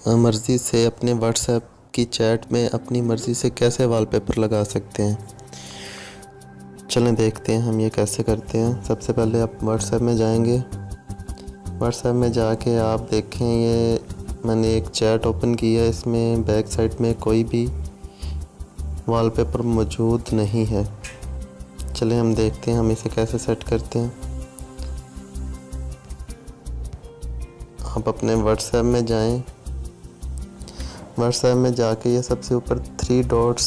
मर्ज़ी से अपने व्हाट्सएप की चैट में अपनी मर्ज़ी से कैसे वॉलपेपर लगा सकते हैं। चलें देखते हैं हम ये कैसे करते हैं। सबसे पहले आप व्हाट्सएप में जाएंगे। व्हाट्सएप में जाके आप देखें, ये मैंने एक चैट ओपन की है, इसमें बैक साइड में कोई भी वॉलपेपर मौजूद नहीं है। चलें हम देखते हैं हम इसे कैसे सेट करते हैं। आप अपने व्हाट्सएप में जाएं। व्हाट्सएप में जाके ये सबसे ऊपर 3 डॉट्स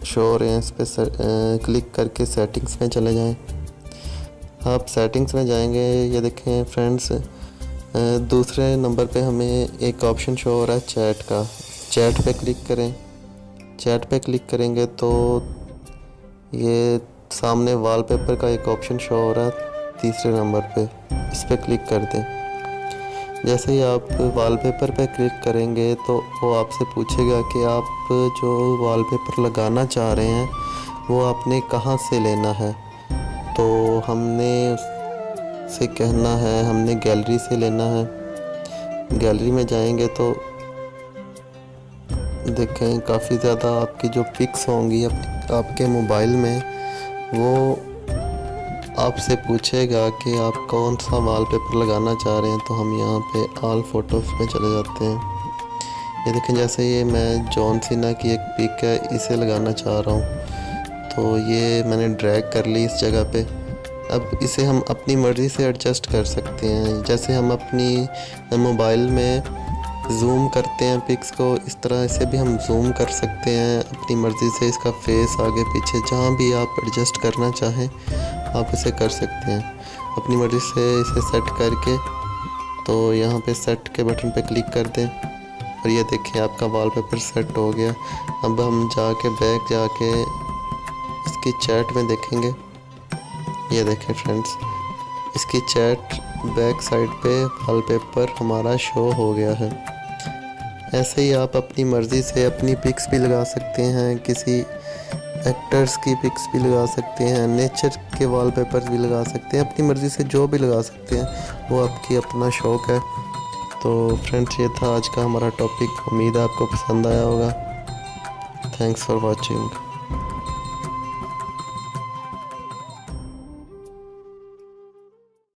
शो हो रहे हैं, इस पर क्लिक करके सेटिंग्स में चले जाएं। आप सेटिंग्स में जाएंगे, ये देखें फ्रेंड्स, दूसरे नंबर पे हमें एक ऑप्शन शो हो रहा है चैट का। चैट पे क्लिक करें। चैट पे क्लिक करेंगे तो ये सामने वॉलपेपर का एक ऑप्शन शो हो रहा है तीसरे नंबर पे, इस पर क्लिक कर दें। जैसे ही आप वॉलपेपर पे क्लिक करेंगे तो वो आपसे पूछेगा कि आप जो वॉलपेपर लगाना चाह रहे हैं वो आपने कहाँ से लेना है। तो हमने उससे कहना है हमने गैलरी से लेना है। गैलरी में जाएंगे तो देखें काफ़ी ज़्यादा आपकी जो पिक्स होंगी आपके मोबाइल में, वो आपसे पूछेगा कि आप कौन सा वॉलपेपर लगाना चाह रहे हैं। तो हम यहाँ पे ऑल फोटोज़ में चले जाते हैं। ये देखें, जैसे ये मैं जॉन सीना की एक पिक है, इसे लगाना चाह रहा हूँ, तो ये मैंने ड्रैग कर ली इस जगह पे। अब इसे हम अपनी मर्ज़ी से एडजस्ट कर सकते हैं। जैसे हम अपनी मोबाइल में जूम करते हैं पिक्स को, इस तरह से भी हम जूम कर सकते हैं अपनी मर्ज़ी से। इसका फेस आगे पीछे जहाँ भी आप एडजस्ट करना चाहें आप इसे कर सकते हैं अपनी मर्ज़ी से। इसे सेट करके तो यहाँ पे सेट के बटन पे क्लिक कर दें और ये देखिए आपका वॉलपेपर सेट हो गया। अब हम जाके बैक जाके इसकी चैट में देखेंगे। ये देखें फ्रेंड्स, इसकी चैट बैक साइड पे वॉलपेपर हमारा शो हो गया है। ऐसे ही आप अपनी मर्ज़ी से अपनी पिक्स भी लगा सकते हैं, किसी एक्टर्स की पिक्स भी लगा सकते हैं, नेचर के वॉलपेपर भी लगा सकते हैं। अपनी मर्ज़ी से जो भी लगा सकते हैं वो आपकी अपना शौक़ है। तो फ्रेंड्स, ये था आज का हमारा टॉपिक। उम्मीद है आपको पसंद आया होगा। Thanks for watching.